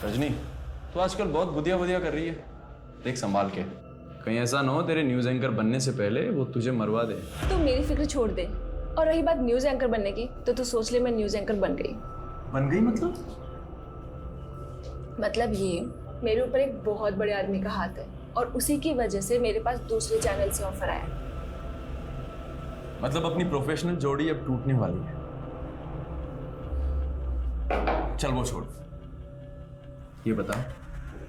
रजनी, तू आजकल बहुत बुदिया बुदिया कर रही है। देख संभाल के, कहीं ऐसा ना हो तेरे न्यूज़ एंकर बनने से पहले वो तुझे मरवा दे। तू मेरी फिक्र छोड़ दे। और रही बात न्यूज़ एंकर बनने की, तो तू सोच ले मैं न्यूज़ एंकर बन गई। बन गई मतलब ये, मेरे ऊपर एक बहुत बड़े आदमी का हाथ है और उसी की वजह से मेरे पास दूसरे चैनल से ऑफर आया। मतलब अपनी प्रोफेशनल जोड़ी अब टूटने वाली है। चल वो छोड़, ये बता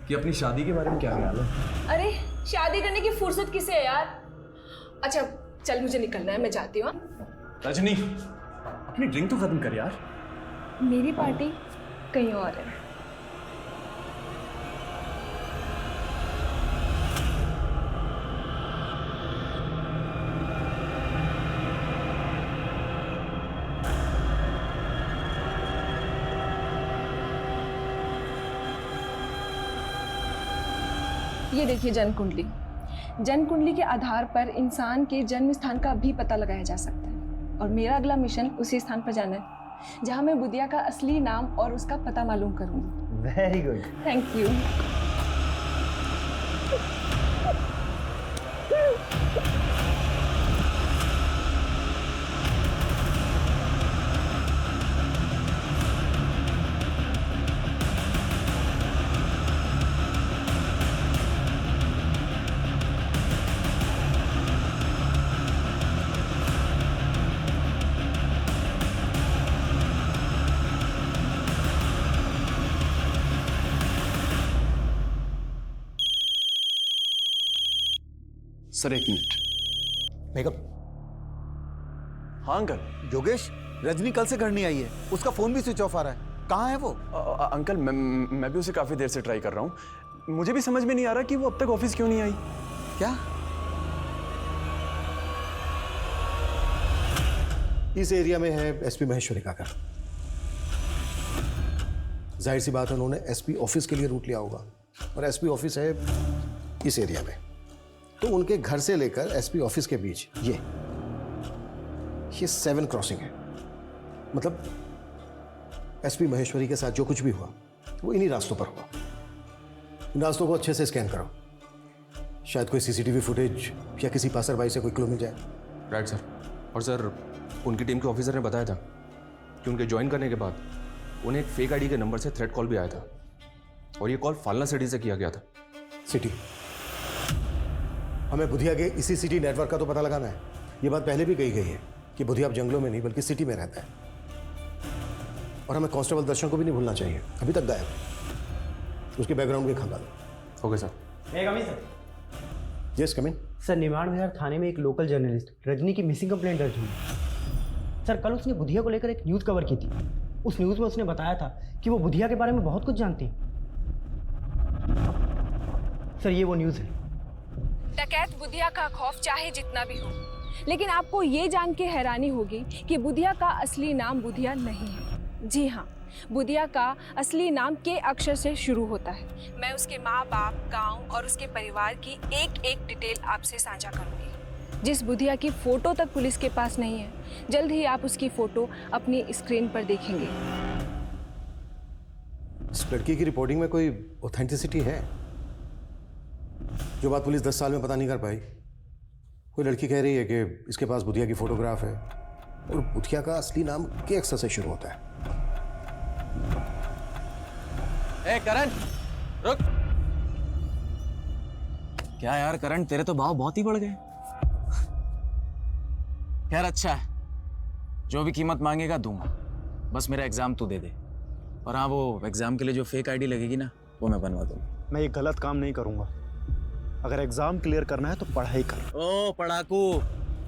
कि अपनी शादी के बारे में क्या ख्याल है? अरे शादी करने की फुर्सत किसे है यार। अच्छा चल, मुझे निकलना है, मैं जाती हूँ। रजनी, अपनी ड्रिंक तो खत्म कर यार। मेरी पार्टी कहीं और है। ये देखिए जन्म कुंडली। जन्म कुंडली के आधार पर इंसान के जन्म स्थान का भी पता लगाया जा सकता है और मेरा अगला मिशन उसी स्थान पर जाना है जहां मैं बुदिया का असली नाम और उसका पता मालूम करूंगी। Very good. Thank you. Sir एक मिनट। मेकअप। हाँ अंकल। योगेश, रजनी कल से घर नहीं आई है, उसका फोन भी स्विच ऑफ आ रहा है। कहाँ है वो? अंकल मैं भी उसे काफी देर से ट्राई कर रहा हूँ। मुझे भी समझ में नहीं आ रहा कि वो अब तक ऑफिस क्यों नहीं आई। क्या? इस एरिया में है एसपी महेश्वरी का घर। जाहिर सी बात है उन्होंने एसपी ऑफिस के लिए रूट लिया होगा और एसपी ऑफिस है इस एरिया में। तो उनके घर से लेकर एसपी ऑफिस के बीच ये 7 क्रॉसिंग है। मतलब एसपी महेश्वरी के साथ जो कुछ भी हुआ वो इन्हीं रास्तों पर हुआ। इन रास्तों को अच्छे से स्कैन करो, शायद कोई सीसीटीवी फुटेज या किसी पासरबाई से कोई क्लू मिल जाए। Right sir. और सर, उनकी टीम के ऑफिसर ने बताया था कि उनके ज्वाइन करने के बाद उन्हें एक फेक आईडी के नंबर से थ्रेट कॉल भी आया था और ये कॉल फालना सिटी से किया गया था। सिटी? हमें बुधिया के इसी सिटी नेटवर्क का तो पता लगाना है। ये बात पहले भी कही गई है कि बुधिया अब जंगलों में नहीं बल्कि सिटी में रहता है। और हमें कांस्टेबल दर्शन को भी नहीं भूलना चाहिए, अभी तक गायब है। उसके बैकग्राउंड भी खंगालो। Okay sir. Yes come in. Sir, Nimar बाजार थाने में एक लोकल जर्नलिस्ट रजनी की मिसिंग कंप्लेंट दर्ज हुई। सर, कल उसने बुधिया को लेकर एक न्यूज़ कवर की थी। उस न्यूज़ में उसने बताया था कि वो बुधिया के बारे में बहुत कुछ जानती है। सर, ये वो न्यूज़ है। डकैत बुधिया का खौफ चाहे जितना भी हो, लेकिन आपको ये जान के हैरानी होगी कि बुधिया का असली नाम बुधिया नहीं है। जी हाँ, बुधिया का असली नाम के अक्षर से शुरू होता है। मैं उसके माँ बाप, गांव और उसके परिवार की एक एक डिटेल आपसे साझा करूंगी। जिस बुधिया की फोटो तक पुलिस के पास नहीं है, जल्द ही आप उसकी फोटो अपनी स्क्रीन पर देखेंगे। इस लड़की की रिपोर्टिंग में कोई ऑथेंटिसिटी है? जो बात पुलिस 10 साल में पता नहीं कर पाई। कोई लड़की कह रही है कि इसके पास बुधिया की फोटोग्राफ है और बुधिया का असली नाम के अक्षर से शुरू होता है। ए करण, रुक। क्या यार करण, तेरे तो भाव बहुत ही बढ़ गए। यार अच्छा है, जो भी कीमत मांगेगा दूंगा, बस मेरा एग्जाम तू दे दे। और हाँ, वो एग्जाम के लिए जो फेक आईडी लगेगी ना, वो मैं बनवा दूंगा। मैं ये गलत काम नहीं करूंगा। अगर एग्जाम क्लियर करना है तो पढ़ाई कर। ओ पढ़ाकू,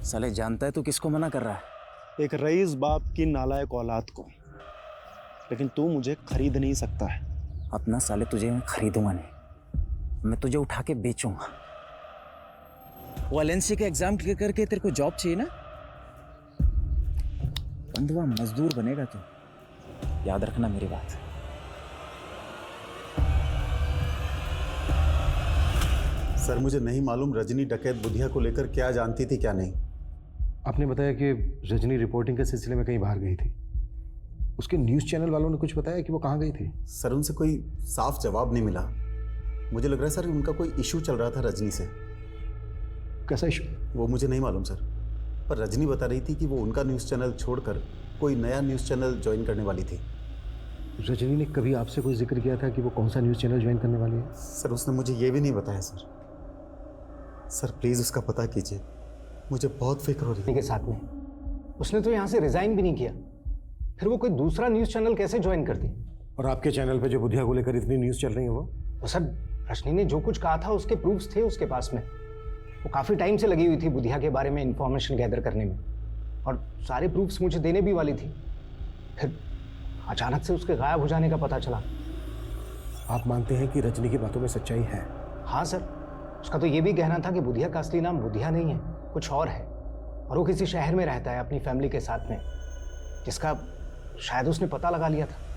साले जानता है तू किसको मना कर रहा है? एक रईस बाप की नालायक औलाद को। लेकिन तू मुझे खरीद नहीं सकता है। अपना साले तुझे मैं खरीदूंगा नहीं, मैं तुझे उठा के बेचूंगा। वो एलएनसी के एग्जाम क्लियर करके तेरे को जॉब चाहिए ना, बंधुआ मजदूर बनेगा तू, याद रखना मेरी बात। सर, मुझे नहीं मालूम रजनी डकैत बुधिया को लेकर क्या जानती थी क्या नहीं। आपने बताया कि रजनी रिपोर्टिंग के सिलसिले में कहीं बाहर गई थी। उसके न्यूज़ चैनल वालों ने कुछ बताया कि वो कहाँ गई थी? सर उनसे कोई साफ जवाब नहीं मिला। मुझे लग रहा है सर उनका कोई इशू चल रहा था रजनी से। कैसा इशू? वो मुझे नहीं मालूम सर, पर रजनी बता रही थी कि वो उनका न्यूज़ चैनल छोड़कर कोई नया न्यूज़ चैनल ज्वाइन करने वाली थी। रजनी ने कभी आपसे कोई जिक्र किया था कि वो कौन सा न्यूज़ चैनल ज्वाइन करने वाली है? सर उसने मुझे ये भी नहीं बताया सर। सर प्लीज़ उसका पता कीजिए, मुझे बहुत फिक्र हो रही है। के साथ में उसने तो यहाँ से रिजाइन भी नहीं किया, फिर वो कोई दूसरा न्यूज़ चैनल कैसे ज्वाइन करती? और आपके चैनल पे जो बुधिया को लेकर इतनी न्यूज़ चल रही है वो सर रजनी ने जो कुछ कहा था उसके प्रूफ्स थे उसके पास में। वो काफ़ी टाइम से लगी हुई थी बुधिया के बारे में इंफॉर्मेशन गैदर करने में, और सारे प्रूफ्स मुझे देने भी वाली थी। फिर अचानक से उसके गायब हो जाने का पता चला। आप मानते हैं कि रजनी की बातों में सच्चाई है? हाँ सर, उसका तो ये भी कहना था कि बुधिया का असली नाम बुधिया नहीं है, कुछ और है, और वो किसी शहर में रहता है अपनी फैमिली के साथ में, जिसका शायद उसने पता लगा लिया था।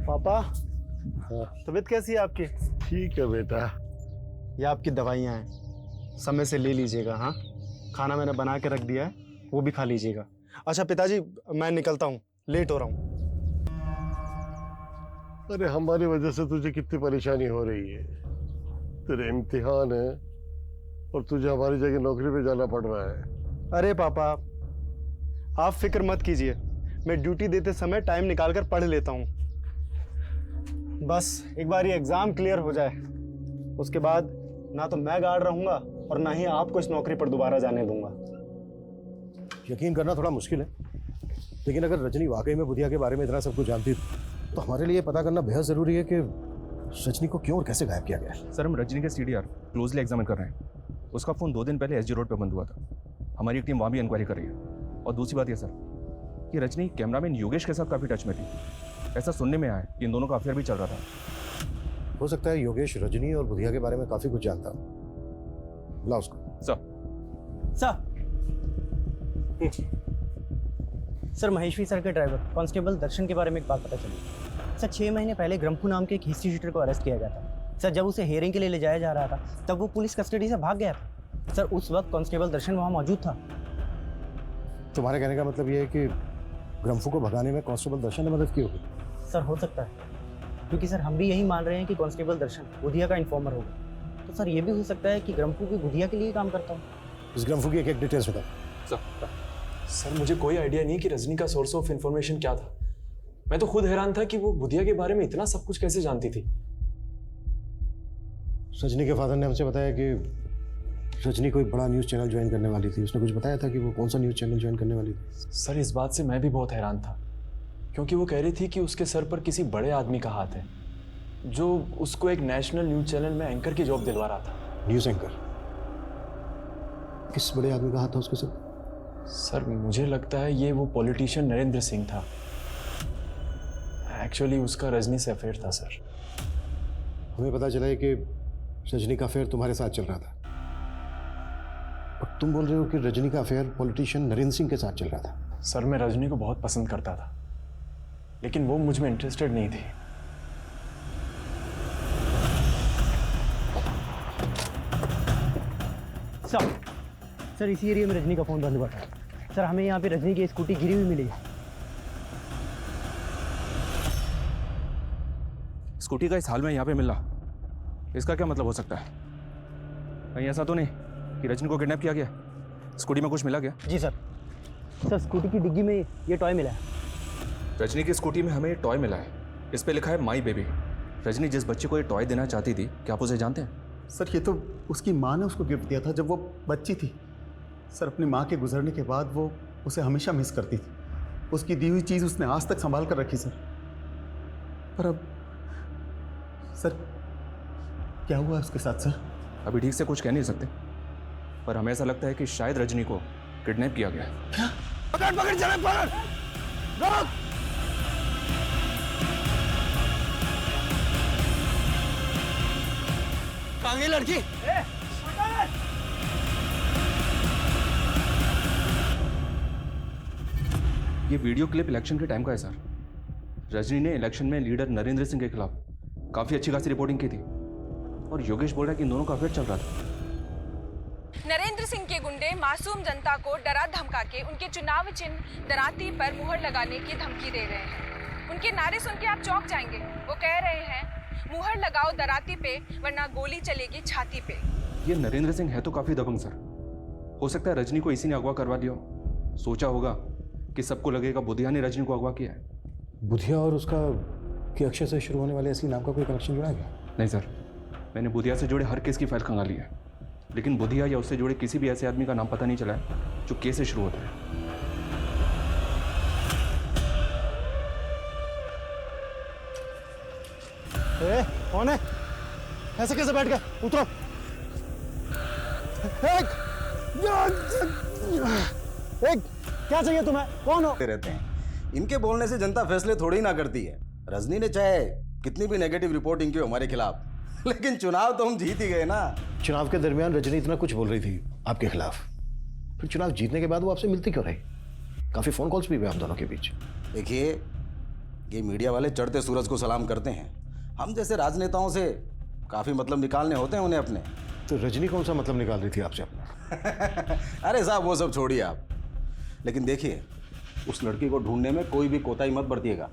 पापा, तबीयत कैसी है आपकी? ठीक है बेटा। ये आपकी दवाइयाँ हैं, समय से ले लीजिएगा। हाँ, खाना मैंने बना के रख दिया है, वो भी खा लीजिएगा। अच्छा पिताजी, मैं निकलता हूँ, लेट हो रहा हूँ। अरे हमारी वजह से तुझे कितनी परेशानी हो रही है। तेरे इम्तिहान है और तुझे हमारी जगह नौकरी पे जाना पड़ रहा है। अरे पापा, आप फिक्र मत कीजिए, मैं ड्यूटी देते समय टाइम निकाल कर पढ़ लेता हूँ। बस एक बार ये एग्ज़ाम क्लियर हो जाए, उसके बाद ना तो मैं गार्ड रहूँगा और ना ही आपको इस नौकरी पर दोबारा जाने दूंगा। यकीन करना थोड़ा मुश्किल है, लेकिन अगर रजनी वाकई में बुधिया के बारे में इतना सब कुछ जानती तो हमारे लिए पता करना बेहद ज़रूरी है कि रजनी को क्यों और कैसे गायब किया गया। सर हम रजनी के CDR क्लोजली एग्जामिन कर रहे हैं। उसका फ़ोन 2 दिन पहले SG रोड पर बंद हुआ था। हमारी टीम वहाँ भी इंक्वायरी कर रही है। और दूसरी बात यह सर कि रजनी कैमरामैन योगेश के साथ काफ़ी टच में थी। ऐसा सुनने में आया कि इन दोनों का अफेयर भी चल रहा था। हो सकता है योगेश रजनी और बुधिया के बारे में काफ़ी कुछ जानता हो। बुला उसको। सर महेश्वरी सर के ड्राइवर कांस्टेबल दर्शन के बारे में एक बात पता चली। सर 6 महीने पहले ग्रम्फू नाम के एक हिस्ट्री शीटर को अरेस्ट किया गया था। सर जब उसे हेयरिंग के लिए ले जाया जा रहा था तब वो पुलिस कस्टडी से भाग गया था। सर उस वक्त कांस्टेबल दर्शन वहाँ मौजूद था। तुम्हारे कहने का मतलब ये है कि ग्रम्फू को भगाने में कांस्टेबल दर्शन ने मदद की होगी? सर हो सकता है, क्योंकि सर हम भी यही मान रहे हैं कि कांस्टेबल दर्शन बुधिया का इन्फॉर्मर होगा। तो सर ये भी हो सकता है कि ग्रम्फू भी बुधिया के लिए काम करता हो। इस ग्रम्फू की एक डिटेल्स बताओ। सर मुझे कोई आइडिया नहीं कि रजनी का सोर्स ऑफ इंफॉर्मेशन क्या था। मैं तो खुद हैरान था कि वो बुधिया के बारे में इतना सब कुछ कैसे जानती थी। रजनी के फादर ने हमसे बताया कि रजनी कोई बड़ा न्यूज़ चैनल ज्वाइन करने वाली थी। उसने कुछ बताया था कि वो कौन सा न्यूज़ चैनल ज्वाइन करने वाली थी? सर इस बात से मैं भी बहुत हैरान था, क्योंकि वो कह रही थी कि उसके सर पर किसी बड़े आदमी का हाथ है जो उसको एक नेशनल न्यूज़ चैनल में एंकर की जॉब दिलवा रहा था। News anchor? किस बड़े आदमी का हाथ था उसके सर? सर मुझे लगता है ये वो पॉलिटिशियन नरेंद्र सिंह था। एक्चुअली उसका रजनी से अफेयर था सर। हमें पता चला है कि रजनी का अफेयर तुम्हारे साथ चल रहा था, और तुम बोल रहे हो कि रजनी का अफेयर पॉलिटिशियन नरेंद्र सिंह के साथ चल रहा था। सर मैं रजनी को बहुत पसंद करता था, लेकिन वो मुझ में इंटरेस्टेड नहीं थी। सर इसी एरिया में रजनी का फ़ोन बंद हुआ था। सर हमें यहाँ पे रजनी की स्कूटी गिरी हुई मिली। स्कूटी का इस हाल में यहाँ पे मिलना, इसका क्या मतलब हो सकता है? कहीं ऐसा तो नहीं कि रजनी को किडनैप किया गया? स्कूटी में कुछ मिला क्या? जी सर। सर स्कूटी की डिग्गी में ये टॉय मिला है। रजनी की स्कूटी में हमें ये टॉय मिला है, इस पे लिखा है माई बेबी। रजनी जिस बच्चे को ये टॉय देना चाहती थी, क्या आप उसे जानते हैं? सर ये तो उसकी माँ ने उसको गिफ्ट दिया था जब वो बच्ची थी। सर अपनी माँ के गुजरने के बाद वो उसे हमेशा मिस करती थी। उसकी दी हुई चीज़ उसने आज तक संभाल कर रखी सर। पर अब सर क्या हुआ उसके साथ सर? अभी ठीक से कुछ कह नहीं सकते, पर हमें ऐसा लगता है कि शायद रजनी को किडनैप किया गया है। क्या? पकड़ पकड़ चले पकड़, रोक। कहाँ गई लड़की? ये वीडियो क्लिप इलेक्शन के टाइम का है सर। रजनी ने इलेक्शन में लीडर नरेंद्र सिंह के खिलाफ काफ़ी अच्छी खासी रिपोर्टिंग की थी और योगेश बोल रहा है कि इन दोनों का अफेयर चल रहा था। नरेंद्र सिंह के गुंडे मासूम जनता को डरा धमका के उनके चुनाव चिन्ह दराती पर मुहर लगाने की धमकी दे रहे हैं। उनके नारे सुन के आप चौंक जाएंगे। वो कह रहे हैं मुहर लगाओ दराती पे वरना गोली चलेगी छाती पे। ये नरेंद्र सिंह है तो काफ़ी दबंग सर। हो सकता है रजनी को इसी ने अगवा करवा दिया हो। सोचा होगा कि सबको लगेगा बुधिया ने रजनी को अगवा किया है। बुधिया और उसका कि अक्षर से शुरू होने वाले असली नाम का कोई कनेक्शन जुड़ा गया? नहीं सर, मैंने बुधिया से जुड़े हर केस की फाइल खंगाली है, लेकिन बुधिया या उससे जुड़े किसी भी ऐसे आदमी का नाम पता नहीं चला है जो केस से शुरू होता है। कौन है? ऐसे कैसे बैठ गए? उतरो। एक क्या चाहिए तुम्हें? कौन हो? रहते हैं इनके बोलने से जनता फैसले थोड़ी ना करती है। रजनी ने चाहे कितनी भी नेगेटिव रिपोर्टिंग की हमारे खिलाफ, लेकिन चुनाव तो हम जीत ही गए ना। चुनाव के दरमियान रजनी इतना कुछ बोल रही थी आपके खिलाफ, फिर चुनाव जीतने के बाद वो आपसे मिलती क्यों रही? काफी फोन कॉल्स भी हुए आप दोनों के बीच। देखिए, ये मीडिया वाले चढ़ते सूरज को सलाम करते हैं। हम जैसे राजनेताओं से काफी मतलब निकालने होते हैं उन्हें अपने। तो रजनी कौन सा मतलब निकाल रही थी आपसे अपना? अरे साहब वो सब छोड़िए आप, लेकिन देखिए उस लड़की को ढूंढने में कोई भी कोताही मत बरतिएगा।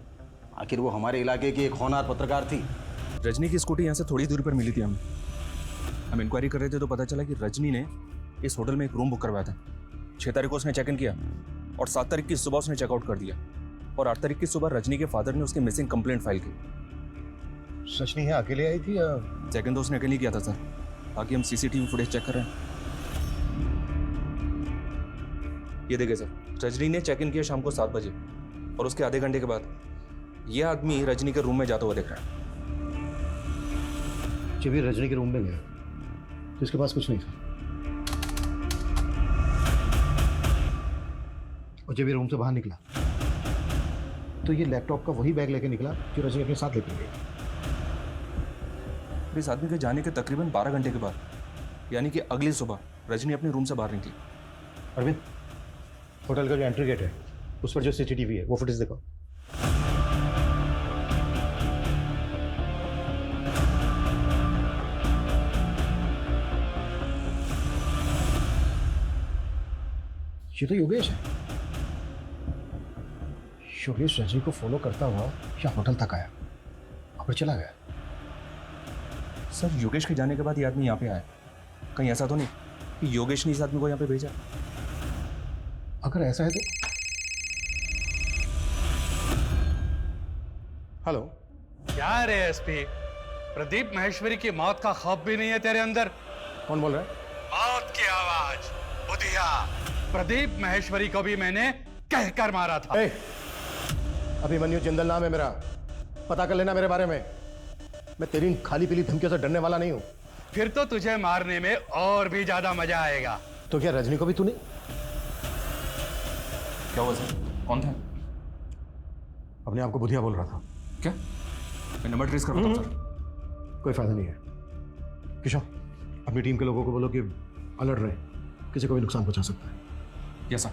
आखिर वो हमारे इलाके की एक होनहार पत्रकार थी। रजनी की स्कूटी यहाँ से थोड़ी दूरी पर मिली थी हमें। हम इंक्वायरी कर रहे थे तो पता चला कि रजनी ने इस होटल में एक रूम बुक करवाया था। 6 तारीख को उसने चेक इन किया और 7 तारीख की सुबह उसने चेकआउट कर दिया और 8 तारीख की सुबह रजनी के फादर ने उसकी मिसिंग कंप्लेंट फाइल की। रजनी यहाँ अकेले आई थी या? चेक इन तो उसने अकेले किया था सर। बाकी हम सीसीटीवी फुटेज चेक कर रहे हैं। ये देखिए सर, रजनी ने चेक इन किया शाम को 7 बजे और उसके आधे घंटे के बाद यह आदमी रजनी के रूम में जाता हुआ दिख रहा है। जब ये रजनी के रूम में गया तो इसके पास कुछ नहीं था, और जब ये रूम से बाहर निकला तो ये लैपटॉप का वही बैग लेके निकला जो रजनी अपने साथ लेकर गई। इस आदमी के जाने के तकरीबन 12 घंटे के बाद, यानी कि अगली सुबह रजनी अपने रूम से बाहर निकली। अरविंद, होटल का जो एंट्री गेट है उस पर जो सीसीटीवी है वो फुटेज देखो। ये तो योगेश है। योगेश रजनी को फॉलो करता हुआ या होटल तक आया और फिर चला गया। सर, योगेश के जाने के बाद ये आदमी यहाँ पे आया। कहीं ऐसा तो नहीं कि योगेश ने इस आदमी को यहाँ पे भेजा? अगर ऐसा है तो हेलो। क्या रे एसपी, प्रदीप महेश्वरी की मौत का खौफ भी नहीं है तेरे अंदर? कौन बोल रहा है? मौत की आवाज, बुधिया। प्रदीप महेश्वरी को भी मैंने कहकर मारा था। अभिमन्यु जिंदल नाम है मेरा, पता कर लेना मेरे बारे में। मैं तेरी इन खाली पीली धमकियों से डरने वाला नहीं हूं। फिर तो तुझे मारने में और भी ज्यादा मजा आएगा। तो क्या रजनी को भी तूने? क्या हुआ सर? कौन था? अपने आप को बुधिया बोल रहा था। क्या? मैं नंबर ट्रेस कर रहा हूं सर। कोई फायदा नहीं है किशोर, अपनी टीम के लोगों को बोलो कि अलर्ट रहे, किसी को भी नुकसान पहुंचा सकता है। Yes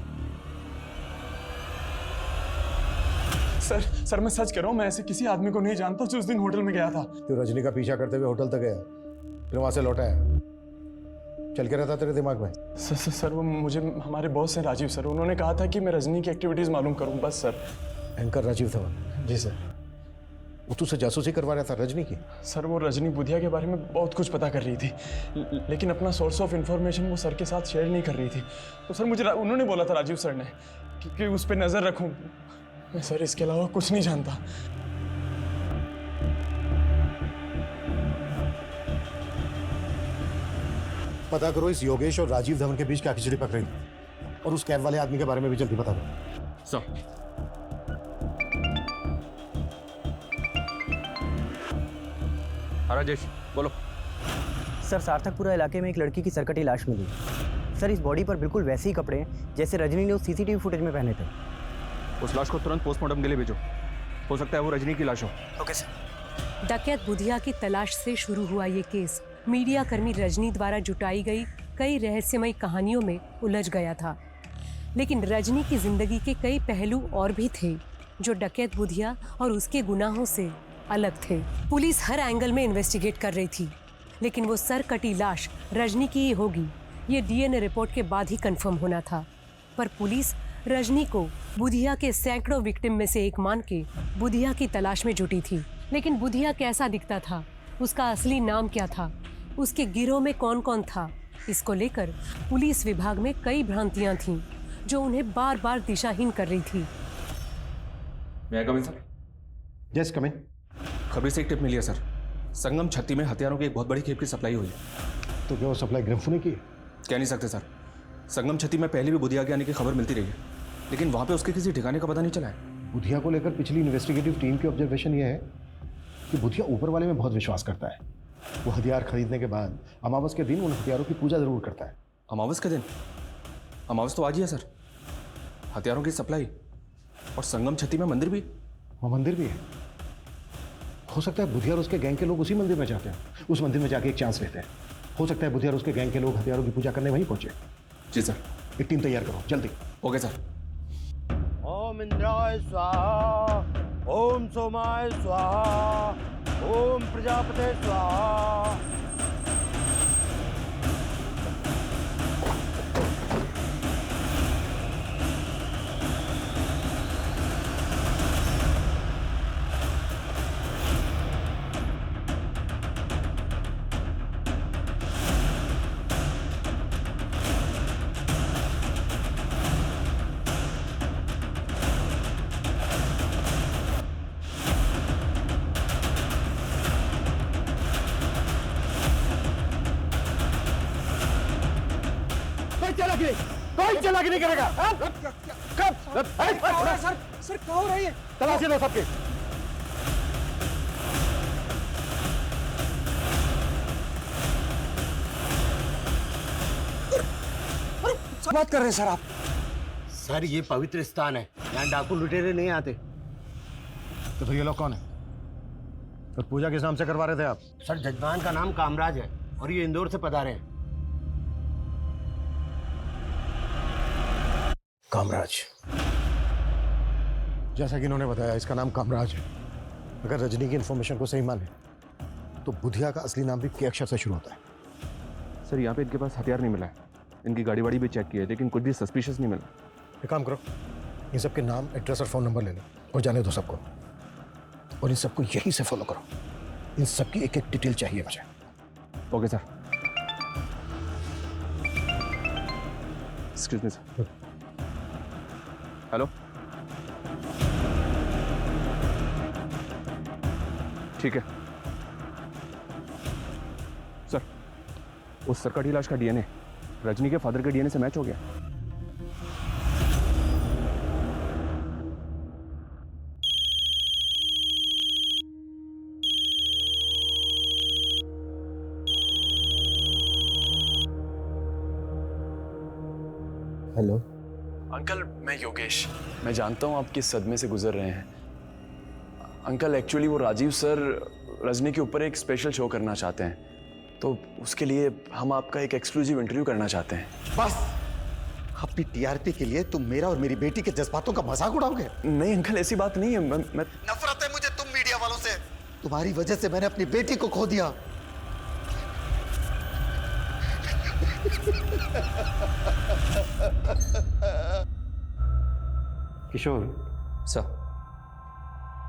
sir. सर मैं सच कह रहा हूँ, मैं ऐसे किसी आदमी को नहीं जानता जो उस दिन होटल में गया था। तो रजनी का पीछा करते हुए होटल तक गया, फिर वहां से लौटा है, चल के रहता तेरे दिमाग में? सर वो मुझे हमारे बॉस हैं राजीव सर, उन्होंने कहा था कि मैं रजनी की एक्टिविटीज मालूम करूं बस सर। एंकर राजीव था? जी सर। वो तुझसे जासूसी करवा रहा था रजनी की? सर वो रजनी बुधिया के बारे में बहुत कुछ पता कर रही थी, लेकिन अपना सोर्स ऑफ इंफॉर्मेशन वो सर के साथ शेयर नहीं कर रही थी। तो सर मुझे उन्होंने बोला था राजीव सर ने कि उस पर नजर रखूं। मैं सर इसके अलावा कुछ नहीं जानता। पता करो इस योगेश और राजीव धवन के बीच क्या खिचड़ी पक रही, और उस कैब वाले आदमी के बारे में भी जल्दी पता करो। सर। हाँ राजेश, बोलो। सर, सार्थकपुरा इलाके में एक लड़की की सरकटी लाश मिली। सर, इस बॉडी पर बिल्कुल वैसे ही कपड़े हैं जैसे रजनी ने उस सीसीटीवी फुटेज में पहने थे। उस लाश को तुरंत पोस्टमार्टम के लिए भेजो, हो सकता है वो रजनी की लाश हो। Okay sir. डकैत बुधिया की तलाश से शुरू हुआ ये केस मीडिया कर्मी रजनी द्वारा जुटाई गई कई रहस्यमयी कहानियों में उलझ गया था। लेकिन रजनी की जिंदगी के कई पहलू और भी थे जो डकैत बुधिया और उसके गुनाहों से अलग थे। पुलिस हर एंगल में इन्वेस्टिगेट कर रही थी, लेकिन वो सर कटी लाश रजनी की ही होगी ये डीएनए रिपोर्ट के बाद ही कंफर्म होना था। पर पुलिस रजनी को बुधिया के सैकड़ों विक्टिम में से एक मान के बुधिया की तलाश में जुटी थी। लेकिन बुधिया कैसा दिखता था, उसका असली नाम क्या था, उसके गिरोह में कौन कौन था, इसको लेकर पुलिस विभाग में कई भ्रांतियां थीं जो उन्हें बार बार दिशाहीन कर रही थी। मैं कम इन सर? यस कम इन। खबरी से एक टिप मिली है सर, संगम छत्ती में हथियारों की एक बहुत बड़ी खेप की सप्लाई हुई है। तो क्या वो सप्लाई ग्रम्फू ने की? कह नहीं सकते सर, संगम छत्ती में पहले भी बुधिया के आने की खबर मिलती रही है, लेकिन वहाँ पे उसके किसी ठिकाने का पता नहीं चला है। बुधिया को लेकर पिछली इन्वेस्टिगेटिव टीम की ऑब्जर्वेशन ये है कि बुधिया ऊपर वाले में बहुत विश्वास करता है। वो हथियार खरीदने के बाद अमावस के दिन उन हथियारों की पूजा जरूर करता है। अमावस के दिन? अमावस तो आज ही है सर। हथियारों की सप्लाई और संगम छत्ती में मंदिर भी? वहाँ मंदिर भी है। हो सकता है बुधिया और उसके गैंग के लोग उसी मंदिर में जाते हैं, उस मंदिर में जाके एक चांस लेते हैं। हो सकता है बुधिया और उसके गैंग के लोग हथियारों की पूजा करने वहीं पहुंचे। जी सर। एक टीम तैयार करो जल्दी। Okay sir. ओम इंद्राय स्वाहा, ओम सोमाय स्वाहा, ओम प्रजापते स्वाहा। कोई चालाकी नहीं करेगा। कब? सर क्या हो रही है? तलाशी लो सबके। बात कर रहे हैं सर आप? सर ये पवित्र स्थान है, यहाँ डाकू लुटेरे नहीं आते। तो फिर ये लोग कौन है? तो पूजा किस नाम से करवा रहे थे आप? सर जजमान का नाम कामराज है और ये इंदौर से पधारे हैं। कामराज, जैसा कि इन्होंने बताया इसका नाम कामराज है। अगर रजनी की इंफॉर्मेशन को सही माने तो बुधिया का असली नाम भी के अक्षर से शुरू होता है। सर यहाँ पे इनके पास हथियार नहीं मिला है, इनकी गाड़ी वाड़ी भी चेक की है, लेकिन कुछ भी सस्पिशियस नहीं मिला। एक काम करो, इन सबके नाम, एड्रेस और फ़ोन नंबर ले लो और जाने दो सबको, और इन सबको यहीं से फॉलो करो। इन सबकी एक एक डिटेल चाहिए मुझे। Okay sir. Excuse me sir. Hello, ठीक है सर। उस सरकटी लाश का डीएनए रजनी के फादर के डीएनए से मैच हो गया। हेलो अंकल, मैं योगेश। मैं जानता हूँ आप किस सदमे से गुजर रहे हैं। अंकल एक्चुअली वो राजीव सर रजनी के ऊपर एक स्पेशल शो करना चाहते हैं, तो उसके लिए हम आपका एक एक्सक्लूसिव इंटरव्यू करना चाहते हैं। बस अपनी टीआरपी के लिए तुम मेरा और मेरी बेटी के जज्बातों का मजाक उड़ाओगे? नहीं अंकल, ऐसी बात नहीं है। मैं नफरत है मुझे तुम मीडिया वालों से। तुम्हारी वजह से मैंने अपनी बेटी को खो दिया। किशोर सर,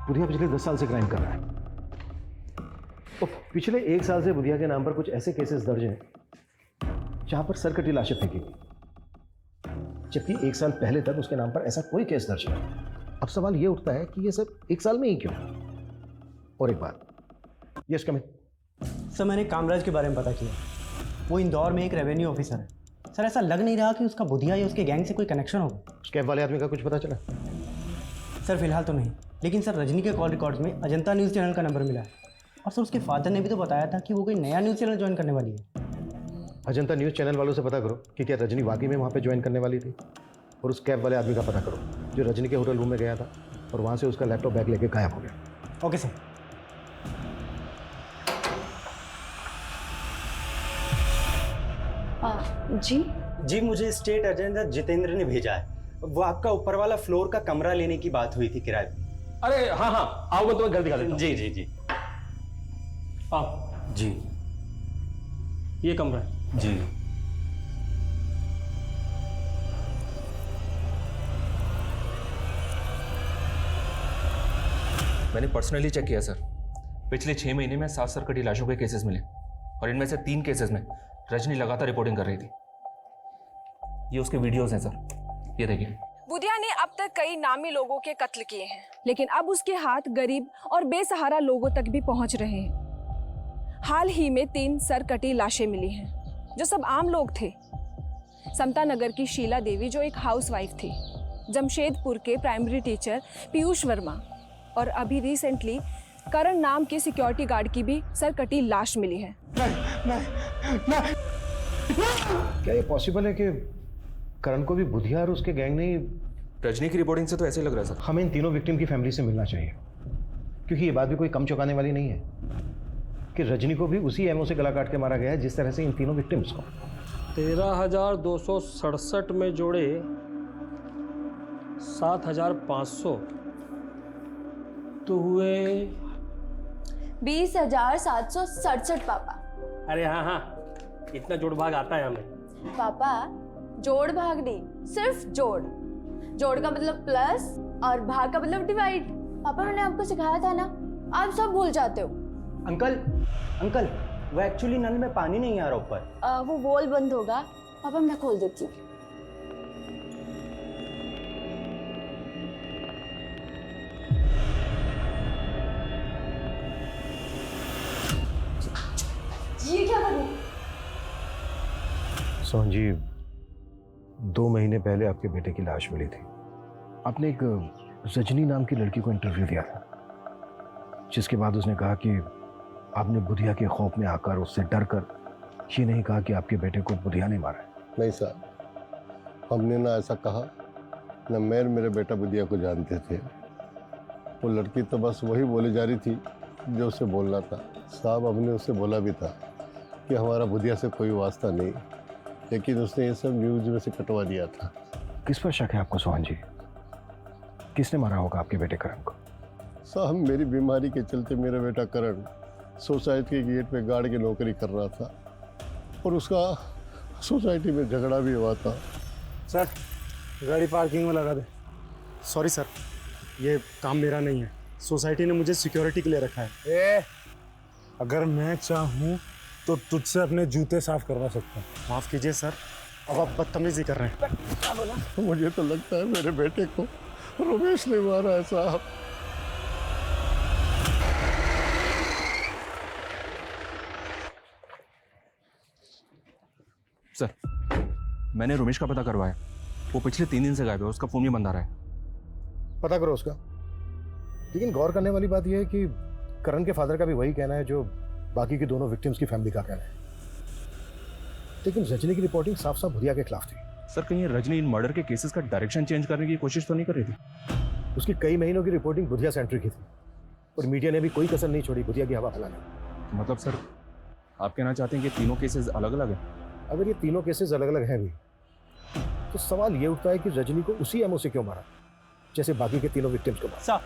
बुधिया पिछले 10 साल से क्राइम कर रहा है। तो पिछले 1 साल से बुधिया के नाम पर कुछ ऐसे केसेस दर्ज हैं जहां पर सरकटी लाशें फेंकी गई, जबकि 1 साल पहले तक उसके नाम पर ऐसा कोई केस दर्ज नहीं। अब सवाल ये उठता है कि ये सब 1 साल में ही क्यों? और एक बात, यस कम इन। सर मैंने कामराज के बारे में पता किया, वो इंदौर में एक रेवेन्यू ऑफिसर है। सर ऐसा लग नहीं रहा कि उसका बुधिया या उसके गैंग से कोई कनेक्शन होगा। कैब वाले आदमी का कुछ पता चला? सर फिलहाल तो नहीं, लेकिन सर रजनी के कॉल रिकॉर्ड्स में अजंता न्यूज़ चैनल का नंबर मिला है। और सर उसके फादर ने भी तो बताया था कि वो कोई नया न्यूज़ चैनल ज्वाइन करने वाली है। अजंता न्यूज़ चैनल वालों से पता करो कि क्या रजनी वाकई में वहाँ पे ज्वाइन करने वाली थी, और उस कैब वाले आदमी का पता करो जो रजनी के होटल रूम में गया था और वहाँ से उसका लैपटॉप बैग लेके गायब हो गया। Okay sir. जी जी, मुझे स्टेट एजेंट जितेंद्र ने भेजा है। वो आपका ऊपर वाला फ्लोर का कमरा लेने की बात हुई थी किराए पे। अरे हाँ हाँ, आओ मैं तुम्हें घर दिखा देता हूँ। जी जी जी। आओ जी ये कमरा है। जी। मैंने पर्सनली चेक किया सर। पिछले 6 महीने में 7 सरकटी लाशों के केसेस मिले और इनमें से 3 केसेस में रजनी लगातार रिपोर्टिंग कर रही थी। ये उसके वीडियोस हैं सर, ये देखिए। बुधिया ने अब तक कई नामी लोगों के कत्ल किए हैं, लेकिन अब उसके हाथ गरीब और बेसहारा लोगों तक भी पहुंच रहे हैं। हाल ही में 3 सरकटी लाशें मिली हैं, जो सब आम लोग थे। समता नगर की शीला देवी, जो एक हाउसवाइफ थी, जमशेदपुर के प्राइमरी टीचर पीयूष वर्मा, और अभी रिसेंटली करण नाम के सिक्योरिटी गार्ड की भी सरकटी लाश मिली है। क्या ये पॉसिबल है कि करण को भी बुधिया और उसके गैंग ने? रजनी की रिपोर्टिंग से तो ऐसे ही लग रहा है सर। हमें इन तीनों विक्टिम की फैमिली से मिलना चाहिए, क्योंकि ये बात भी कोई कम चौंकाने वाली नहीं है कि रजनी को भी उसी एमओ से गला काट के मारा गया है जिस तरह से इन तीनों विक्टिम्स को। 13,267 में जोड़े 7,500 तो हुए 20,767 पापा। अरे हाँ हाँ, इतना जोड़ भाग आता है हमें। पापा जोड़ भाग नहीं, सिर्फ जोड़। जोड़ का मतलब प्लस और भाग का मतलब डिवाइड। पापा मैंने आपको सिखाया था ना, आप सब भूल जाते हो। अंकल अंकल, वो एक्चुअली नल में पानी नहीं आ रहा ऊपर। वो वॉल बंद होगा, पापा मैं खोल देती हूँ। ये क्या करूँ? सोहन जी, 2 महीने पहले आपके बेटे की लाश मिली थी। आपने एक रजनी नाम की लड़की को इंटरव्यू दिया था, जिसके बाद उसने कहा कि आपने बुधिया के खौफ में आकर, उससे डर कर ये नहीं कहा कि आपके बेटे को बुधिया ने मारा है। नहीं साहब, हमने ना ऐसा कहा, ना मैं और मेरे बेटा बुधिया को जानते थे। वो लड़की तो बस वही बोली जा रही थी जो उसे बोलना था। साहब, हमने उससे बोला भी था कि हमारा बुधिया से कोई वास्ता नहीं, लेकिन उसने ये सब न्यूज में से कटवा दिया था। किस पर शक है आपको सोहन जी? किसने मारा होगा आपके बेटे करण को? साहब, मेरी बीमारी के चलते मेरा बेटा करण सोसाइटी के गेट पे गार्ड की नौकरी कर रहा था और उसका सोसाइटी में झगड़ा भी हुआ था। सर, गाड़ी पार्किंग में लगा दे। सॉरी सर, ये काम मेरा नहीं है। सोसाइटी ने मुझे सिक्योरिटी के लिए रखा है। अगर मैं चाहूँ तो तुझसे अपने जूते साफ करवा सकता हूँ। माफ़ कीजिए सर, अब आप बदतमीजी कर रहे हैं। मुझे तो लगता है मेरे बेटे को रमेश ने मारा है साहब। सर, मैंने रमेश का पता करवाया। वो पिछले 3 दिन से गायब है, उसका फोन भी बंद आ रहा है। पता करो उसका। लेकिन गौर करने वाली बात यह है कि करण के फादर का भी वही कहना है जो बाकी के दोनों विक्टिम्स की फैमिली का कहना है। लेकिन रजनी की रिपोर्टिंग साफ साफ बुधिया के खिलाफ थी। सर, कहीं रजनी इन मर्डर के केसेस का डायरेक्शन चेंज करने की कोशिश तो नहीं कर रही थी? उसकी कई महीनों की रिपोर्टिंग बुधिया सेंटर की थी और मीडिया ने भी कोई कसर नहीं छोड़ी बुधिया की हवा फैलाने। मतलब सर, आप कहना चाहते हैं कि तीनों केसेस अलग अलग हैं? अगर ये तीनों केसेस अलग अलग हैं भी, तो सवाल ये उठता है कि रजनी को उसी एमओ से क्यों मारा जैसे बाकी के तीनों विक्टिम्स को मारा।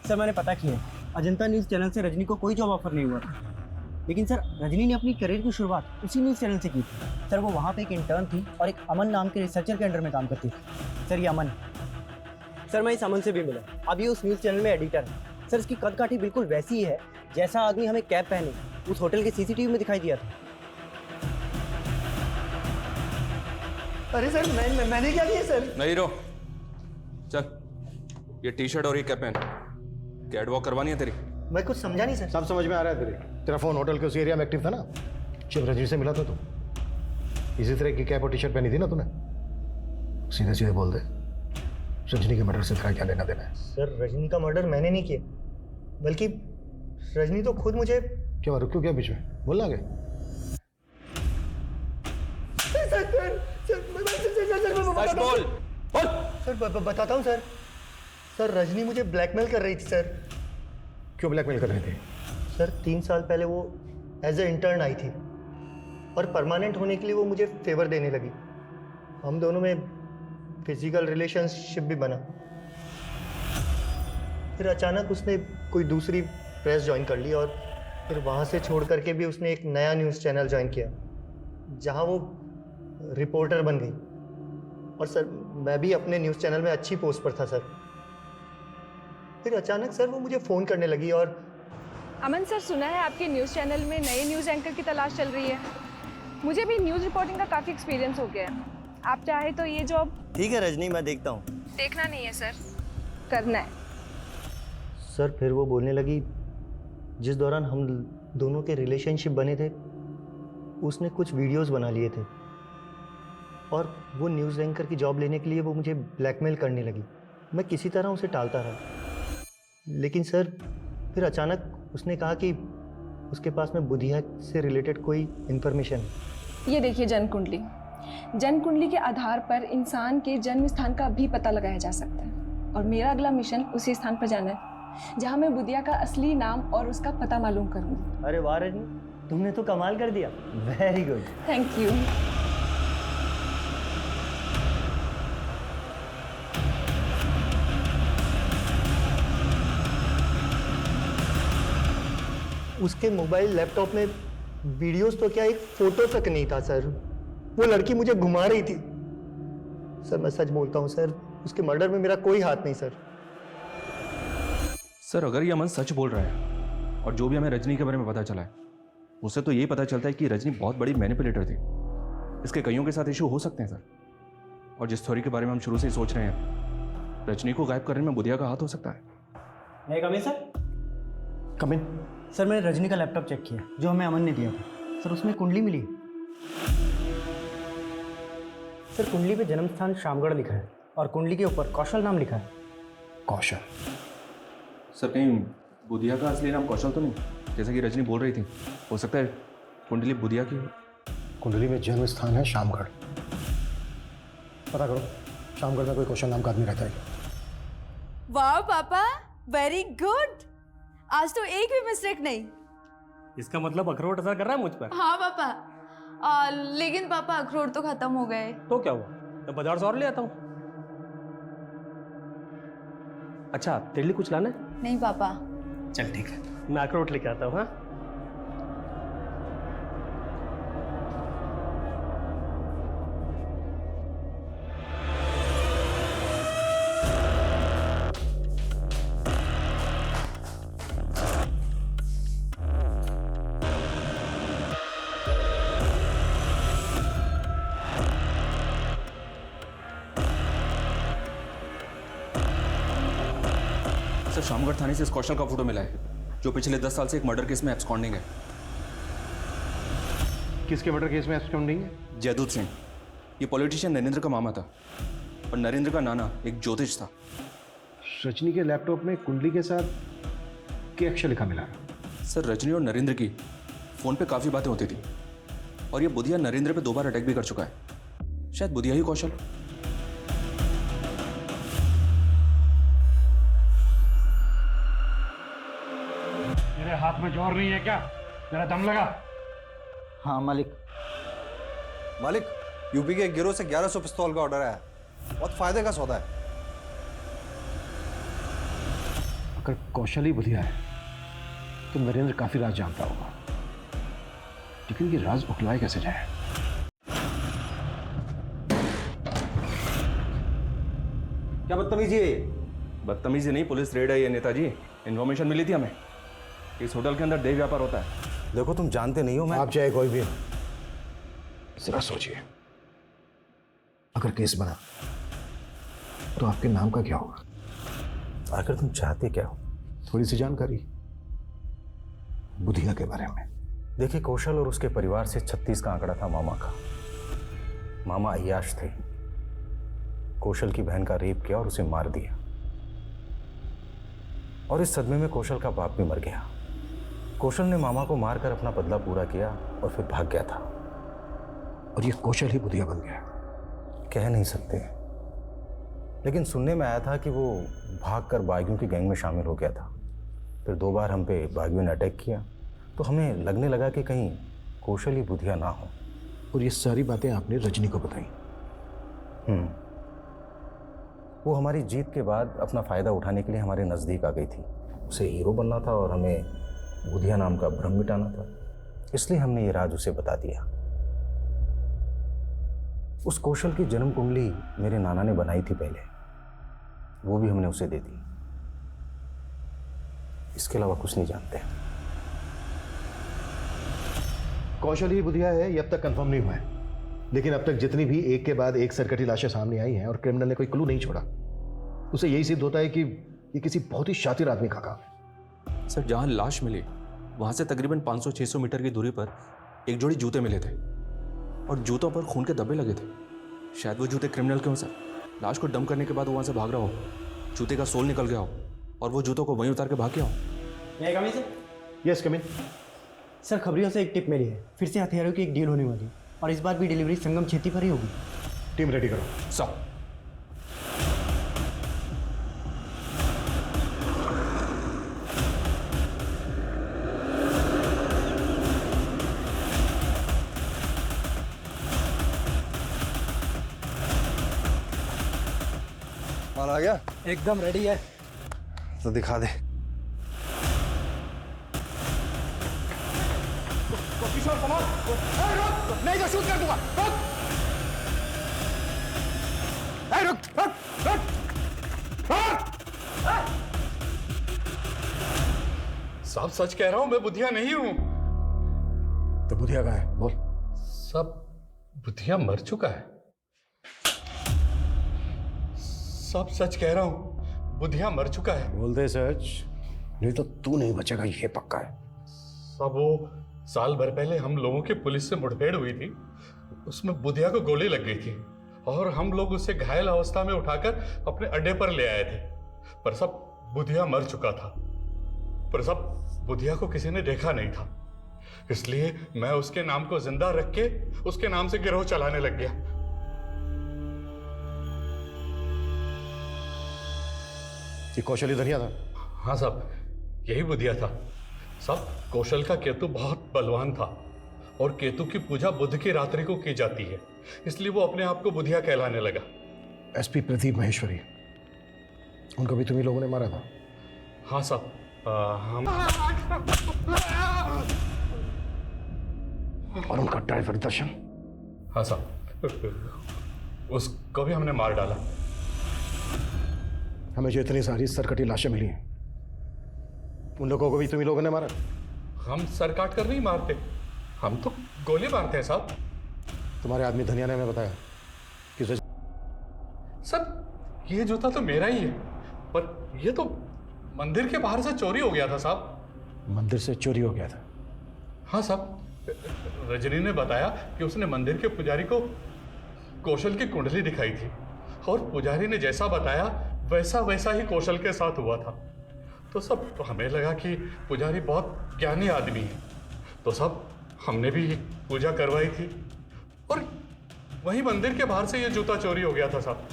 सर, मैंने पता किया, अजंता न्यूज़ चैनल से रजनी को कोई जॉब ऑफर नहीं हुआ था। लेकिन सर, रजनी ने अपनी करियर की शुरुआत उसी न्यूज़ चैनल से की थी। सर, वो वहाँ पे एक इंटर्न थी और एक अमन नाम के रिसर्चर के अंडर में काम करती थी। सर, ये अमन, सर मैं इस अमन से भी मिला। अब ये उस न्यूज़ चैनल में एडिटर है। सर, इसकी कद काठी बिल्कुल वैसी ही है जैसा आदमी हमें कैप पहने उस होटल के सीसीटीवी में दिखाई दिया था। अरे सर, मैंने क्या किया सर? नहीं रो, चल ये टी-शर्ट और ये कैप पहन। कैट वॉक करवानी है तेरी? मैं कुछ समझा नहीं सर। सब समझ में आ रहा है तेरा फोन होटल के उस एरिया में एक्टिव था ना जब रजनी से मिला था तू? इसी तरह की कैप और टी शर्ट पहनी थी ना तूने? सीधे सीधे बोल दे, रजनी के मर्डर से तेरा क्या लेना देना है? सर, रजनी का मर्डर मैंने नहीं किया, बल्कि रजनी तो खुद मुझे। क्यों रुक क्यों क्या बीच में? बोलना आगे। सर बताता हूँ सर। सर, रजनी मुझे ब्लैकमेल कर रही थी सर। क्यों ब्लैकमेल कर रही थी? सर, 3 साल पहले वो एज ए इंटर्न आई थी और परमानेंट होने के लिए वो मुझे फेवर देने लगी। हम दोनों में फिजिकल रिलेशनशिप भी बना। फिर अचानक उसने कोई दूसरी प्रेस ज्वाइन कर ली और फिर वहाँ से छोड़ करके भी उसने एक नया न्यूज़ चैनल ज्वाइन किया जहाँ वो रिपोर्टर बन गई। और सर मैं भी अपने न्यूज़ चैनल में अच्छी पोस्ट पर था सर। फिर अचानक सर वो मुझे फ़ोन करने लगी और अमन सर, सुना है आपके न्यूज़ चैनल में नए न्यूज़ एंकर की तलाश चल रही है। मुझे भी न्यूज़ रिपोर्टिंग का काफ़ी एक्सपीरियंस हो गया है। आप चाहे तो ये जॉब। ठीक है रजनी, मैं देखता हूँ। देखना नहीं है सर, करना है। सर फिर वो बोलने लगी जिस दौरान हम दोनों के रिलेशनशिप बने थे उसने कुछ वीडियोस बना लिए थे और वो न्यूज़ एंकर की जॉब लेने के लिए वो मुझे ब्लैकमेल करने लगी। मैं किसी तरह उसे टालता रहा, लेकिन सर फिर अचानक उसने कहा कि उसके पास में बुधिया से रिलेटेड कोई इन्फॉर्मेशन है। ये देखिए जन्म कुंडली। जन्म कुंडली के आधार पर इंसान के जन्म स्थान का भी पता लगाया जा सकता है और मेरा अगला मिशन उसी स्थान पर जाना है जहाँ मैं बुधिया का असली नाम और उसका पता मालूम करूँगी। अरे वाह रजनी, तुमने तो कमाल कर दिया। Very good. Thank you. उसके मोबाइल लैपटॉप में वीडियोस तो क्या, एक फोटो तक नहीं था सर। वो लड़की मुझे घुमा रही थी। सर मैं सच बोलता हूँ सर, उसके मर्डर में मेरा कोई हाथ नहीं सर। सर अगर ये अमन सच बोल रहा है और जो भी हमें रजनी के बारे में पता चला है उससे तो यही पता चलता है कि रजनी बहुत बड़ी मैनिपुलेटर थी। इसके कईयों के साथ इशू हो सकते हैं सर। और जिस थ्योरी के बारे में हम शुरू से ही सोच रहे हैं, रजनी को गायब करने में बुधिया का हाथ हो सकता है। मैं कम in sir? Come in. Sir मैंने रजनी का लैपटॉप चेक किया जो हमें अमन ने दिया था। सर उसमें कुंडली मिली। सर कुंडली पे जन्म स्थान शामगढ़ लिखा है और कुंडली के ऊपर कौशल नाम लिखा है। कौशल? सर कहीं बुधिया का असली नाम कौशल तो नहीं, जैसा कि रजनी बोल रही थी? हो सकता है कुंडली बुधिया की हो। कुंडली में जन्म स्थान है शामगढ़। पता करो शामगढ़ में कोई कौशल नाम का आदमी रहता है क्या? वाह पापा, वेरी गुड। आज तो एक भी मिस्टेक नहीं। इसका मतलब अखरोट असर कर रहा है मुझ पर? हाँ पापा। लेकिन पापा अखरोट तो खत्म हो गए। तो क्या हुआ, मैं बाजार से और ले आता हूँ। अच्छा तेरे लिए कुछ लाना है? नहीं पापा। चल ठीक है, मैं अखरोट लेके आता हूँ। हाँ सर शामगढ़ थाने से इस कौशल का फोटो मिला है जो पिछले 10 साल से एक मर्डर केस में एब्सकॉन्डिंग है। किसके मर्डर केस में एब्सकॉन्डिंग है? जयदूत सिंह। ये पॉलिटिशियन नरेंद्र का मामा था और नरेंद्र का नाना एक ज्योतिष था। रजनी के लैपटॉप में कुंडली के साथ क्या अक्षर लिखा मिला? सर रजनी और नरेंद्र की फ़ोन पे काफ़ी बातें होती थी और ये बुधिया नरेंद्र पे 2 बार अटैक भी कर चुका है। शायद बुधिया ही कौशल। मेरे हाथ में जोर नहीं है क्या? मेरा दम लगा। हाँ मालिक। मालिक, यूपी के एक गिरोह से 1100 पिस्तौल का ऑर्डर आया। बहुत फायदे का सौदा है। अगर कौशल ही बुधिया है तो नरेंद्र काफी राज जानता होगा, लेकिन ये राज उकलाए कैसे जाए? क्या बदतमीजी है? बदतमीजी नहीं, पुलिस रेड है ये नेताजी। इन्फॉर्मेशन मिली थी हमें, इस होटल के अंदर देह व्यापार होता है। देखो तुम जानते नहीं हो, मैं आप चाहे कोई भी, जरा सोचिए, अगर केस बना तो आपके नाम का क्या होगा? आखिर तुम चाहते क्या हो? थोड़ी सी जानकारी बुधिया के बारे में। देखिए, कौशल और उसके परिवार से 36 का आंकड़ा था मामा का। मामा अय्याश थे। कौशल की बहन का रेप किया और उसे मार दिया, और इस सदमे में कौशल का बाप भी मर गया। कौशल ने मामा को मारकर अपना बदला पूरा किया और फिर भाग गया था। और ये कौशल ही बुधिया बन गया? कह नहीं सकते, लेकिन सुनने में आया था कि वो भागकर बागियों की गैंग में शामिल हो गया था। फिर 2 बार हम पे बागियों ने अटैक किया, तो हमें लगने लगा कि कहीं कौशल ही बुधिया ना हो। और ये सारी बातें आपने रजनी को बताई। वो हमारी जीत के बाद अपना फ़ायदा उठाने के लिए हमारे नज़दीक आ गई थी। उसे हीरो बनना था और हमें बुधिया नाम का भ्रम मिटाना था, इसलिए हमने ये राज उसे बता दिया। उस कौशल की जन्म कुंडली मेरे नाना ने बनाई थी पहले, वो भी हमने उसे दे दी। इसके अलावा कुछ नहीं जानते। कौशल ही बुधिया है ये अब तक कंफर्म नहीं हुआ है, लेकिन अब तक जितनी भी एक के बाद एक सरकटी लाशें सामने आई हैं और क्रिमिनल ने कोई क्लू नहीं छोड़ा, उसे यही सिद्ध होता है कि ये किसी बहुत ही शातिर आदमी का काम है। सर, जहाँ लाश मिली वहाँ से तकरीबन 500-600 मीटर की दूरी पर एक जोड़ी जूते मिले थे और जूतों पर खून के धब्बे लगे थे। शायद वो जूते क्रिमिनल के हों सर। लाश को डंप करने के बाद वो वहाँ से भाग रहा हो, जूते का सोल निकल गया हो और वो जूतों को वहीं उतार के भाग गया हो। Yes come in. सर, खबरियों से एक टिप मिली है, फिर से हथियारों की एक डील होने वाली है और इस बार भी डिलीवरी संगम छेती पर ही होगी। टीम रेडी करो। सर। माल आ गया? एकदम रेडी है। तो दिखा दे। नहीं तो शूट कर दूंगा। रुक रुक रुक रुक। साहब सच कह रहा हूं, मैं बुधिया नहीं हूं। तो बुधिया कहाँ है? बोल। सब बुधिया मर चुका है। सब सच कह रहा हूं, बुधिया मर चुका है। बोल दे सच, नहीं तो तू नहीं बचेगा, ये पक्का है। सब वो साल भर पहले हम लोगों की पुलिस से मुठभेड़ हुई थी, उसमें बुधिया को गोली लग गई थी और हम लोग उसे घायल अवस्था में उठाकर अपने अड्डे पर ले आए थे। पर सब बुधिया मर चुका था, पर सब बुधिया को किसी ने देखा नहीं था, इसलिए मैं उसके नाम को जिंदा रख के उसके नाम से गिरोह चलाने लग गया। ये कौशल ही धनिया था? हाँ साहब, यही बुधिया था। सब कौशल का केतु बहुत बलवान था और केतु की पूजा बुध की रात्रि को की जाती है, इसलिए वो अपने आप को बुधिया कहलाने लगा। एसपी प्रदीप महेश्वरी, उनको भी तुम्ही लोगों ने मारा था? हाँ साहब, हम और उनका ड्राइवर दर्शन? हाँ साहब, उसको भी हमने मार डाला। हमें जो इतनी सारी सरकटी लाशें मिली हैं, उन लोगों को भी तुम्ही लोगों ने मारा? हम सर काट कर नहीं मारते, हम तो गोली मारते हैं साहब। तुम्हारे आदमी धनिया ने हमें बताया कि सर ये जूता तो मेरा ही है, पर ये तो मंदिर के बाहर से चोरी हो गया था साहब। मंदिर से चोरी हो गया था? हाँ साहब, रजनी ने बताया कि उसने मंदिर के पुजारी को कौशल की कुंडली दिखाई थी और पुजारी ने जैसा बताया वैसा वैसा ही कौशल के साथ हुआ था। तो सब हमें लगा कि पुजारी बहुत ज्ञानी आदमी है, तो सब हमने भी पूजा करवाई थी और वही मंदिर के बाहर से ये जूता चोरी हो गया था साहब।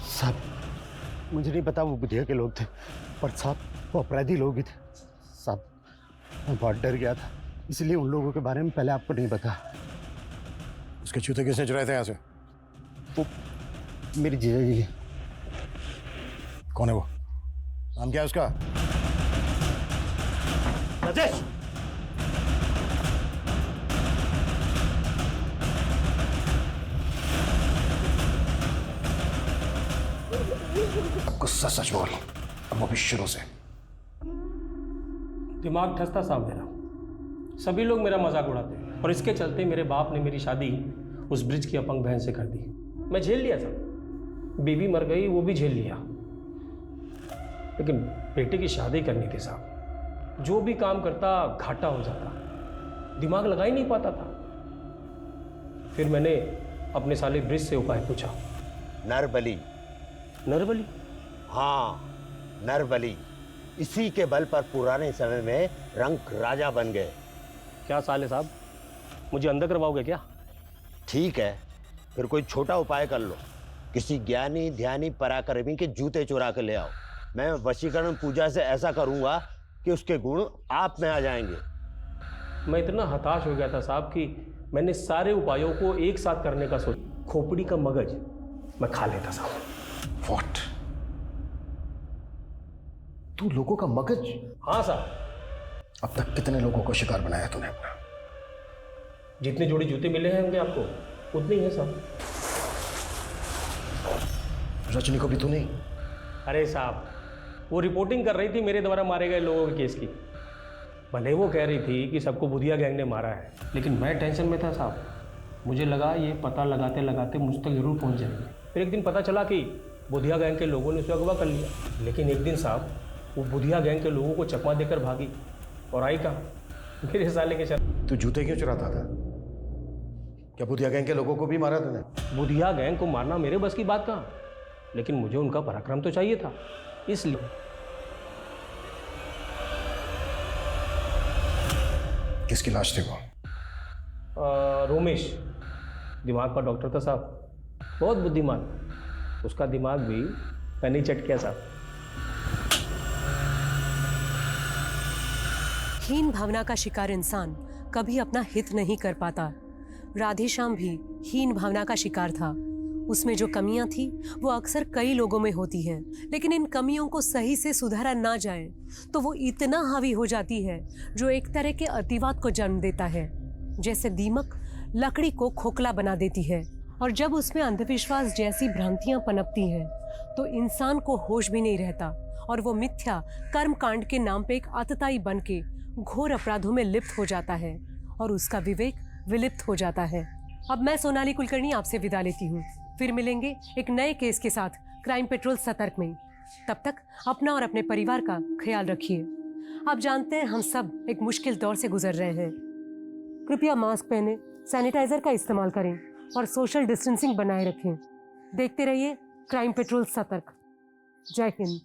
साहब मुझे नहीं पता वो बुधिया के लोग थे, पर साहब वो अपराधी लोग ही थे। साहब मैं बहुत डर गया था, इसलिए उन लोगों के बारे में पहले आपको नहीं पता। उसके जूते किसने चुराए थे यहाँ से? वो मेरी जीजा जी। कौन है वो? नाम क्या है उसका? राजेश। गुस्सा सच बोल, अब वो भी शुरू से। दिमाग ठसता साहब मेरा, सभी लोग मेरा मजाक उड़ाते हैं और इसके चलते मेरे बाप ने मेरी शादी उस ब्रिज की अपंग बहन से कर दी। मैं झेल लिया था, बीवी मर गई वो भी झेल लिया, लेकिन बेटे की शादी करनी थी साहब। जो भी काम करता घाटा हो जाता, दिमाग लगा ही नहीं पाता था। फिर मैंने अपने साले ब्रिज से उपाय पूछा। नरबली। नरबली? हाँ नरबली, इसी के बल पर पुराने समय में रंक राजा बन गए। क्या साले साहब, मुझे अंदर करवाओगे क्या? ठीक है, फिर कोई छोटा उपाय कर लो। किसी ज्ञानी ध्यानी पराक्रमी के जूते चुरा कर ले आओ। मैं वशीकरण पूजा से ऐसा करूंगा कि उसके गुण आप में आ जाएंगे। मैं इतना हताश हो गया था साहब कि मैंने सारे उपायों को एक साथ करने का सोचा। खोपड़ी का मगज मैं खा लेता साहब। व्हाट? तू लोगों का मगज? हाँ साहब। अब तक कितने लोगों को शिकार बनाया तूने अपना? जितने जोड़ी जूते मिले हैं होंगे आपको उतने ही है साहब। रजनी को भी तू नहीं? अरे साहब, वो रिपोर्टिंग कर रही थी मेरे द्वारा मारे गए लोगों के केस की। भले वो कह रही थी कि सबको बुधिया गैंग ने मारा है, लेकिन मैं टेंशन में था साहब। मुझे लगा ये पता लगाते लगाते मुझ तक जरूर पहुंच जाएंगे। फिर एक दिन पता चला कि बुधिया गैंग के लोगों ने उसे अगवा कर लिया। लेकिन एक दिन साहब वो बुधिया गैंग के लोगों को चकमा देकर भागी और आई कहाँ? मेरे साले के साथ। तू जूते क्यों चुराता था? क्या बुधिया गैंग के लोगों को भी मारा तूने? बुधिया गैंग को मारना मेरे बस की बात कहाँ, लेकिन मुझे उनका पराक्रम तो चाहिए था, इसलिए। किसकी लाश थी वो? रोमेश, दिमाग का डॉक्टर था साहब, बहुत बुद्धिमान। उसका दिमाग भी मैंने चट किया साहब। हीन भावना का शिकार इंसान कभी अपना हित नहीं कर पाता। राधेश्याम भी हीन भावना का शिकार था। उसमें जो कमियां थी वो अक्सर कई लोगों में होती हैं, लेकिन इन कमियों को सही से सुधारा ना जाए तो वो इतना हावी हो जाती है जो एक तरह के अतिवाद को जन्म देता है। जैसे दीमक लकड़ी को खोखला बना देती है, और जब उसमें अंधविश्वास जैसी भ्रांतियां पनपती हैं तो इंसान को होश भी नहीं रहता और वो मिथ्या कर्म कांड के नाम पे एक आतताई बन के घोर अपराधों में लिप्त हो जाता है और उसका विवेक विलिप्त हो जाता है। अब मैं सोनाली कुलकर्णी आपसे विदा लेती हूँ। फिर मिलेंगे एक नए केस के साथ क्राइम पेट्रोल सतर्क में। तब तक अपना और अपने परिवार का ख्याल रखिए। आप जानते हैं हम सब एक मुश्किल दौर से गुजर रहे हैं। कृपया मास्क पहने, सैनिटाइजर का इस्तेमाल करें और सोशल डिस्टेंसिंग बनाए रखें। देखते रहिए क्राइम पेट्रोल सतर्क। जय हिंद।